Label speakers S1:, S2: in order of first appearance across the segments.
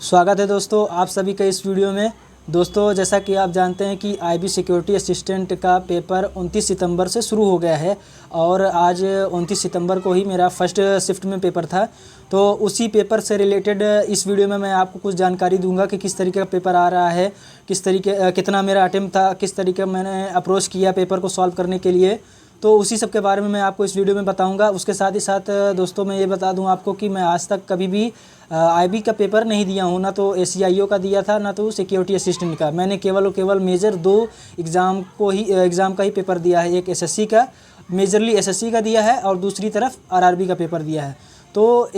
S1: स्वागत है दोस्तों आप सभी का इस वीडियो में। दोस्तों जैसा कि आप जानते हैं कि आईबी सिक्योरिटी असिस्टेंट का पेपर 29 सितंबर से शुरू हो गया है और आज 29 सितंबर को ही मेरा फर्स्ट शिफ्ट में पेपर था। तो उसी पेपर से रिलेटेड इस वीडियो में मैं आपको कुछ जानकारी दूंगा कि किस तरीके का पेपर आ रहा है, किस तरीके कितना मेरा अटेम्प्ट था, किस तरीके मैंने अप्रोच किया पेपर को सॉल्व करने के लिए। तो उसी सब के बारे में मैं आपको इस वीडियो में बताऊंगा। उसके साथ ही साथ दोस्तों मैं ये बता दूं आपको कि मैं आज तक कभी भी आईबी का पेपर नहीं दिया हूं, ना तो एसीआईओ का दिया था ना तो सिक्योरिटी असिस्टेंट का। मैंने केवल और केवल मेजर दो एग्ज़ाम का ही पेपर दिया है। एक एसएससी का, मेजरली एसएससी का दिया है और दूसरी तरफ आरआरबी का पेपर दिया है। तो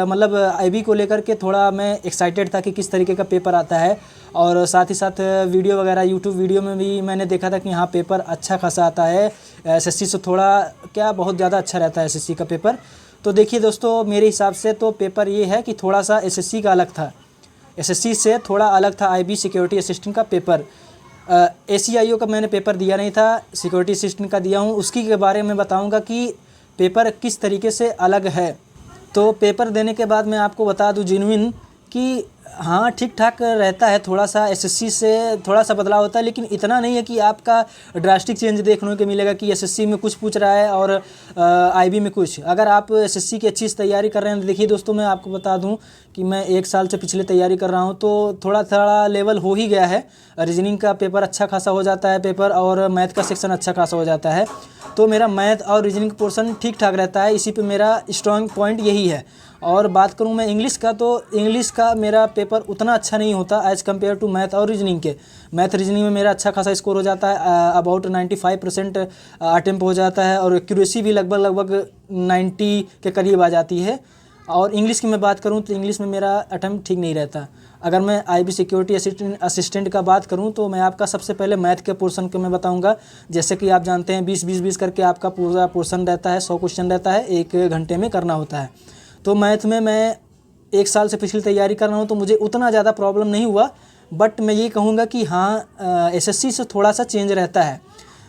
S1: मतलब आईबी को लेकर के थोड़ा मैं एक्साइटेड था कि किस तरीके का पेपर आता है। और साथ ही साथ वीडियो वगैरह यूट्यूब वीडियो में भी मैंने देखा था कि हाँ पेपर अच्छा खासा आता है, एसएससी से थोड़ा क्या बहुत ज़्यादा अच्छा रहता है एसएससी का पेपर। तो देखिए दोस्तों मेरे हिसाब से तो पेपर ये है कि थोड़ा सा एसएससी का अलग था, एसएससी से थोड़ा अलग था आईबी सिक्योरिटी असिस्टेंट का पेपर। एसीआईओ का मैंने पेपर दिया नहीं था, सिक्योरिटी असिस्टेंट का दिया हूँ। उसकी के बारे में बताऊँगा कि पेपर किस तरीके से अलग है। तो पेपर देने के बाद मैं आपको बता दूं जेन्युइन कि हाँ ठीक ठाक रहता है, थोड़ा सा एसएससी से थोड़ा सा बदलाव होता है, लेकिन इतना नहीं है कि आपका ड्रास्टिक चेंज देखने को मिलेगा कि एसएससी में कुछ पूछ रहा है और आईबी में कुछ। अगर आप एसएससी की अच्छी से तैयारी कर रहे हैं तो देखिए दोस्तों मैं आपको बता दूं कि मैं 1 साल से पिछले तैयारी कर रहा हूं, तो थोड़ा थोड़ा लेवल हो ही गया है। रीजनिंग का पेपर अच्छा खासा हो जाता है पेपर, और मैथ का सेक्शन अच्छा खासा हो जाता है। तो मेरा मैथ और रीजनिंग पोर्शन ठीक ठाक रहता है, इसी पे मेरा स्ट्रॉन्ग पॉइंट यही है। और बात करूं मैं इंग्लिश का, तो इंग्लिश का मेरा पेपर उतना अच्छा नहीं होता एज़ कम्पेयर टू मैथ और रीजनिंग के। मैथ रीजनिंग में मेरा अच्छा खासा स्कोर हो जाता है, अबाउट 95% अटेम्प्ट हो जाता है और एक्यूरेसी भी लगभग 90 के करीब आ जाती है। और इंग्लिश की मैं बात करूं तो इंग्लिश में मेरा अटेम्प्ट ठीक नहीं रहता। अगर मैं आईबी सिक्योरिटी असिस्टेंट का बात करूं तो मैं आपका सबसे पहले मैथ के पोर्शन को मैं बताऊंगा। जैसे कि आप जानते हैं 20-20-20 करके आपका पूरा पोर्शन रहता है, 100 क्वेश्चन रहता है, 1 घंटे में करना होता है। तो मैथ में मैं 1 साल से पिछली तैयारी कर रहा हूँ तो मुझे उतना ज़्यादा प्रॉब्लम नहीं हुआ। बट मैं ये कहूँगा कि हाँ एसएससी से थोड़ा सा चेंज रहता है।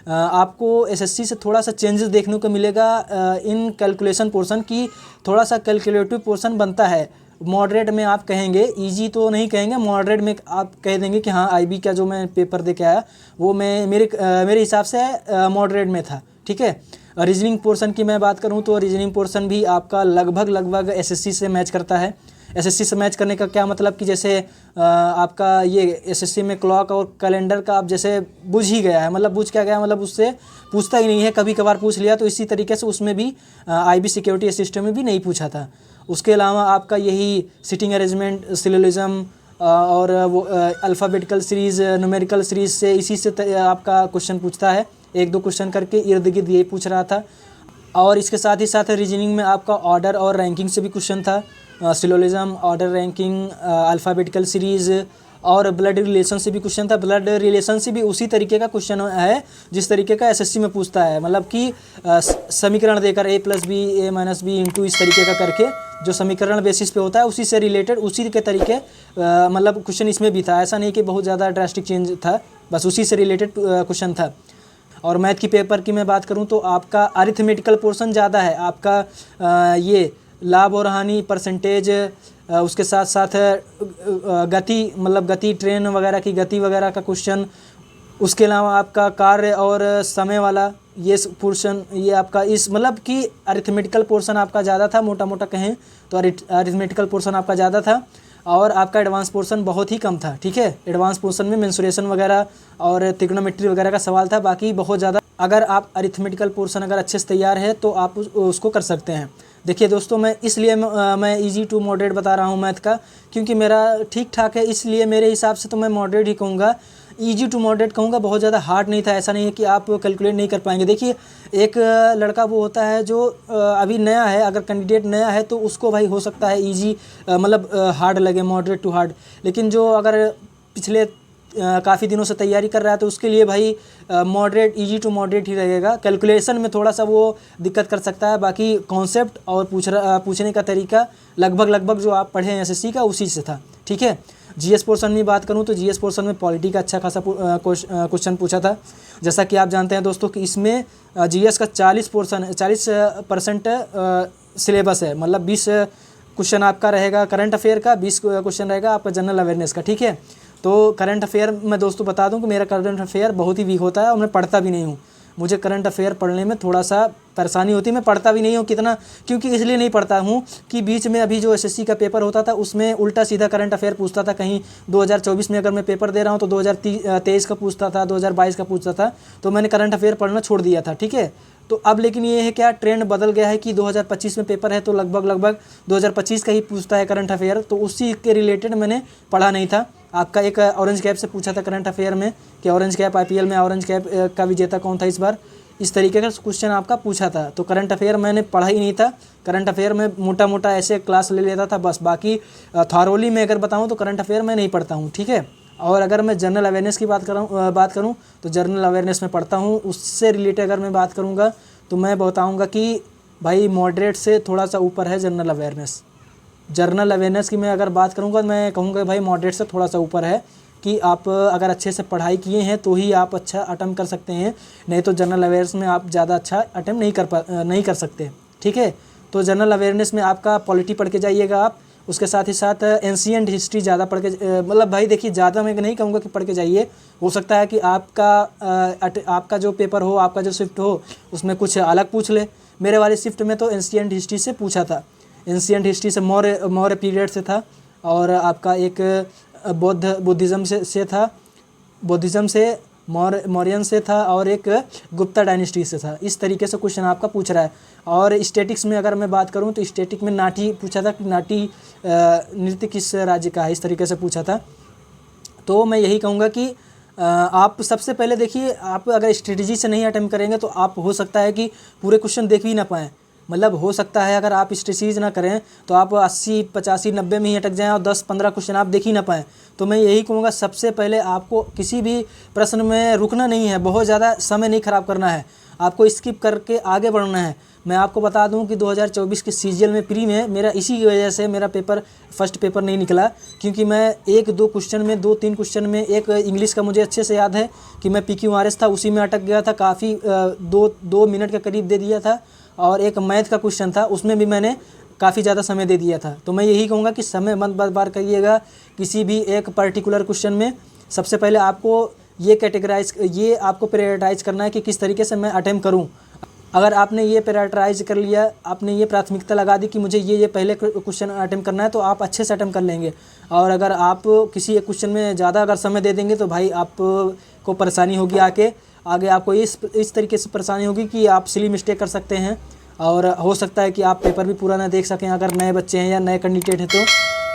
S1: आपको एसएससी से थोड़ा सा चेंजेस देखने को मिलेगा इन कैलकुलेशन पोर्शन की, थोड़ा सा कैलकुलेटिव पोर्शन बनता है। मॉडरेट में आप कहेंगे, इजी तो नहीं कहेंगे, मॉडरेट में आप कह देंगे कि हाँ आईबी का जो मैं पेपर दे के आया वो मेरे हिसाब से मॉडरेट में था। ठीक है। रीजनिंग पोर्शन की मैं बात करूं तो रीजनिंग पोर्शन भी आपका लगभग एसएससी से मैच करता है। एसएससी से मैच करने का क्या मतलब कि जैसे आपका ये एसएससी में क्लॉक और कैलेंडर का आप जैसे बुझ ही गया है, मतलब बुझ क्या गया मतलब उससे पूछता ही नहीं है, कभी कभार पूछ लिया। तो इसी तरीके से उसमें भी आईबी सिक्योरिटी असिस्टेंट में भी नहीं पूछा था। उसके अलावा आपका यही सिटिंग अरेंजमेंट, सिलोजिज्म और वो अल्फ़ाबेटिकल सीरीज़, न्यूमेरिकल सीरीज़ से इसी से आपका क्वेश्चन पूछता है। 1-2 क्वेश्चन करके इर्द गिर्द यही पूछ रहा था। और इसके साथ ही साथ रीजनिंग में आपका ऑर्डर और रैंकिंग से भी क्वेश्चन था, syllogism, order, ranking, alphabetical series और ब्लड रिलेशन से भी क्वेश्चन था। ब्लड रिलेशन से भी उसी तरीके का क्वेश्चन है जिस तरीके का एसएससी में पूछता है, मतलब कि समीकरण देकर a+b a-b इस तरीके का करके जो समीकरण बेसिस पे होता है उसी से रिलेटेड उसी के तरीके मतलब क्वेश्चन इसमें भी था। ऐसा नहीं कि बहुत ज़्यादा ड्रास्टिक चेंज था, बस उसी से रिलेटेड क्वेश्चन था। और मैथ की पेपर की मैं बात करूं तो आपका अरिथमेटिकल पोर्शन ज़्यादा है, आपका ये लाभ और हानि, परसेंटेज, उसके साथ साथ गति, मतलब गति, ट्रेन वगैरह की गति वगैरह का क्वेश्चन। उसके अलावा आपका कार्य और समय वाला ये पोर्शन, ये आपका इस मतलब कि अरिथमेटिकल पोर्शन आपका ज़्यादा था, मोटा मोटा कहें तो अरिथमेटिकल पोर्शन आपका ज़्यादा था। और आपका एडवांस पोर्शन बहुत ही कम था। ठीक है। एडवांस पोर्शन में मेंसुरेशन वगैरह और ट्रिग्नोमेट्री वगैरह का सवाल था, बाकी बहुत ज़्यादा। अगर आप अरिथमेटिकल पोर्शन अगर अच्छे से तैयार है तो आप उसको कर सकते हैं। देखिए दोस्तों मैं इसलिए मैं इजी टू मॉडरेट बता रहा हूँ मैथ का, क्योंकि मेरा ठीक ठाक है, इसलिए मेरे हिसाब से तो मैं मॉडरेट ही कहूँगा, इजी टू मॉडरेट कहूँगा। बहुत ज़्यादा हार्ड नहीं था, ऐसा नहीं है कि आप कैलकुलेट नहीं कर पाएंगे। देखिए एक लड़का वो होता है जो अभी नया है, अगर कैंडिडेट नया है तो उसको भाई हो सकता है इजी मतलब हार्ड लगे, मॉडरेट टू हार्ड। लेकिन जो अगर पिछले काफ़ी दिनों से तैयारी कर रहा है तो उसके लिए भाई मॉडरेट, इजी टू मॉडरेट ही रहेगा। कैलकुलेशन में थोड़ा सा वो दिक्कत कर सकता है, बाकी कॉन्सेप्ट और पूछने का तरीका लगभग जो आप पढ़े हैं एसएससी का उसी से था। ठीक है। जीएस पोर्शन में बात करूं तो जीएस पोर्शन में पॉलिटी का अच्छा खासा क्वेश्चन पूछा था। जैसा कि आप जानते हैं दोस्तों कि इसमें जीएस का 40% सिलेबस है, मतलब 20 क्वेश्चन आपका रहेगा करंट अफेयर का, 20 क्वेश्चन रहेगा आपका जनरल अवेयरनेस का। ठीक है, तो करंट अफेयर मैं दोस्तों बता दूं कि मेरा करंट अफेयर बहुत ही वीक होता है और मैं पढ़ता भी नहीं हूँ। मुझे करंट अफेयर पढ़ने में थोड़ा सा परेशानी होती है, मैं पढ़ता भी नहीं हूँ कितना, क्योंकि इसलिए नहीं पढ़ता हूँ कि बीच में अभी जो एसएससी का पेपर होता था उसमें उल्टा सीधा करंट अफेयर पूछता था। कहीं 2024 में अगर मैं पेपर दे रहा हूँ तो 2023 का पूछता था, 2022 का पूछता था, तो मैंने करंट अफेयर पढ़ना छोड़ दिया था। ठीक है, तो अब लेकिन ये है क्या, ट्रेंड बदल गया है कि 2025 में पेपर है तो लगभग 2025 का ही पूछता है करंट अफेयर, तो उसी के रिलेटेड मैंने पढ़ा नहीं था। आपका एक ऑरेंज कैप से पूछा था करंट अफेयर में कि ऑरेंज कैप आईपीएल में ऑरेंज कैप का विजेता कौन था इस बार, इस तरीके का क्वेश्चन आपका पूछा था। तो करंट अफेयर मैंने पढ़ा ही नहीं था। करंट अफेयर में मोटा मोटा ऐसे क्लास ले लेता था बस, बाकी थॉरोली में अगर बताऊँ तो करंट अफेयर मैं नहीं पढ़ता हूँ। ठीक है, और अगर मैं जनरल अवेयरनेस की बात करूँ तो जनरल अवेयरनेस में पढ़ता हूँ। उससे रिलेटेड अगर मैं बात करूँगा तो मैं बताऊँगा कि भाई मॉडरेट से थोड़ा सा ऊपर है जनरल अवेयरनेस। जनरल अवेयरनेस की मैं अगर बात करूँगा मैं कहूँगा भाई मॉडरेट से थोड़ा सा ऊपर है, कि आप अगर अच्छे से पढ़ाई किए हैं तो ही आप अच्छा अटेम्प्ट कर सकते हैं, नहीं तो जनरल अवेयरनेस में आप ज़्यादा अच्छा अटेम्प्ट नहीं कर सकते। ठीक है, तो जनरल अवेयरनेस में आपका पॉलिटी पढ़ के जाइएगा आप, उसके साथ ही साथ एंशिएंट हिस्ट्री ज़्यादा पढ़ के, मतलब भाई देखिए ज़्यादा मैं नहीं कहूँगा कि पढ़ के जाइए, हो सकता है कि आपका जो पेपर हो, आपका जो शिफ्ट हो उसमें कुछ अलग पूछ ले। मेरे वाले शिफ्ट में तो एंशिएंट हिस्ट्री से पूछा था, एंशिएंट हिस्ट्री से मौर्य पीरियड से था, और आपका एक बुद्धिज़्म से था, बुद्धिज़्म से मौर्यन से था, और एक गुप्ता डायनेस्टी से था। इस तरीके से क्वेश्चन आपका पूछ रहा है। और स्टैटिक्स में अगर मैं बात करूं तो स्टैटिक में नाटी पूछा था कि नाटी नृत्य किस राज्य का है, इस तरीके से पूछा था। तो मैं यही कहूँगा कि आप सबसे पहले देखिए, आप अगर स्ट्रेटजी से नहीं अटेम्प्ट करेंगे तो आप हो सकता है कि पूरे क्वेश्चन देख भी ना पाएँ। मतलब हो सकता है अगर आप स्ट्रेटजीज ना करें तो आप 80, 85, 90 में ही अटक जाएं और 10-15 क्वेश्चन आप देख ही ना पाएँ। तो मैं यही कहूँगा सबसे पहले आपको किसी भी प्रश्न में रुकना नहीं है, बहुत ज़्यादा समय नहीं ख़राब करना है, आपको स्किप करके आगे बढ़ना है। मैं आपको बता दूं कि 2024 के सीजीएल में प्री में मेरा इसी की वजह से मेरा फर्स्ट पेपर नहीं निकला, क्योंकि मैं 1-2 क्वेश्चन में, 2-3 क्वेश्चन में, एक इंग्लिश का मुझे अच्छे से याद है कि मैं PQRS था उसी में अटक गया था, काफ़ी 2 मिनट के करीब दे दिया था, और एक मैथ का क्वेश्चन था उसमें भी मैंने काफ़ी ज़्यादा समय दे दिया था। तो मैं यही कहूँगा कि समय मत बर्बाद करिएगा किसी भी एक पर्टिकुलर क्वेश्चन में। सबसे पहले आपको ये आपको प्रायोरिटाइज़ करना है कि किस तरीके से मैं अटेम्प्ट करूँ। अगर आपने ये प्रायोरिटाइज कर लिया, आपने ये प्राथमिकता लगा दी कि मुझे ये पहले क्वेश्चन अटेम्प्ट करना है, तो आप अच्छे से अटेम्प्ट कर लेंगे। और अगर आप किसी एक क्वेश्चन में ज़्यादा अगर समय दे देंगे तो भाई आपको परेशानी होगी, आगे आपको इस तरीके से परेशानी होगी कि आप सिली मिस्टेक कर सकते हैं, और हो सकता है कि आप पेपर भी पूरा ना देख सकें अगर नए बच्चे हैं या नए कैंडिडेट हैं।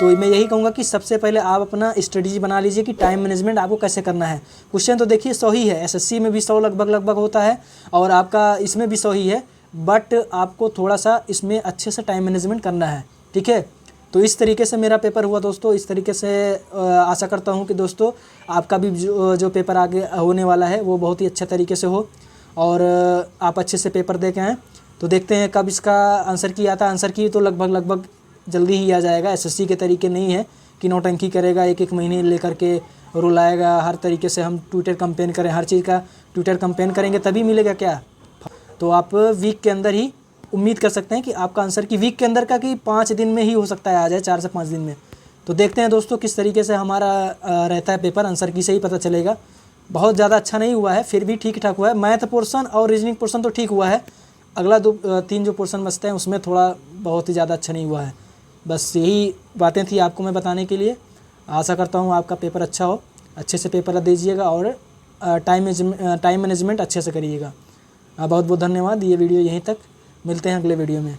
S1: तो मैं यही कहूँगा कि सबसे पहले आप अपना स्ट्रेटजी बना लीजिए कि टाइम मैनेजमेंट आपको कैसे करना है। क्वेश्चन तो देखिए 100 ही है, एसएससी में भी 100 लगभग होता है, और आपका इसमें भी 100 ही है, बट आपको थोड़ा सा इसमें अच्छे से टाइम मैनेजमेंट करना है। ठीक है, तो इस तरीके से मेरा पेपर हुआ दोस्तों। इस तरीके से आशा करता हूँ कि दोस्तों आपका भी जो पेपर आगे होने वाला है वो बहुत ही अच्छे तरीके से हो, और आप अच्छे से पेपर दे के आएँ। तो देखते हैं कब इसका आंसर की आता है। आंसर की तो लगभग जल्दी ही आ जाएगा। एसएससी के तरीके नहीं है कि नौटंकी करेगा, एक महीने लेकर के रुलाएगा। हर तरीके से हम ट्विटर कैंपेन करें, हर चीज़ का ट्विटर कैंपेन करेंगे तभी मिलेगा क्या। तो आप वीक के अंदर ही उम्मीद कर सकते हैं कि आपका आंसर की वीक के अंदर का कि 5 दिन में ही हो सकता है आ जाए, 4 से 5 दिन में। तो देखते हैं दोस्तों किस तरीके से हमारा रहता है पेपर, आंसर की से ही पता चलेगा। बहुत ज़्यादा अच्छा नहीं हुआ है, फिर भी ठीक ठाक हुआ है। मैथ पोर्सन और रीजनिंग पोर्सन तो ठीक हुआ है, अगला 2-3 जो पोर्सन बचते हैं उसमें थोड़ा बहुत ही ज़्यादा अच्छा नहीं हुआ है। बस यही बातें थी आपको मैं बताने के लिए। आशा करता हूँ आपका पेपर अच्छा हो, अच्छे से पेपर दीजिएगा, और टाइम मैनेजमेंट अच्छे से करिएगा। बहुत बहुत धन्यवाद। ये वीडियो यहीं तक, मिलते हैं अगले वीडियो में।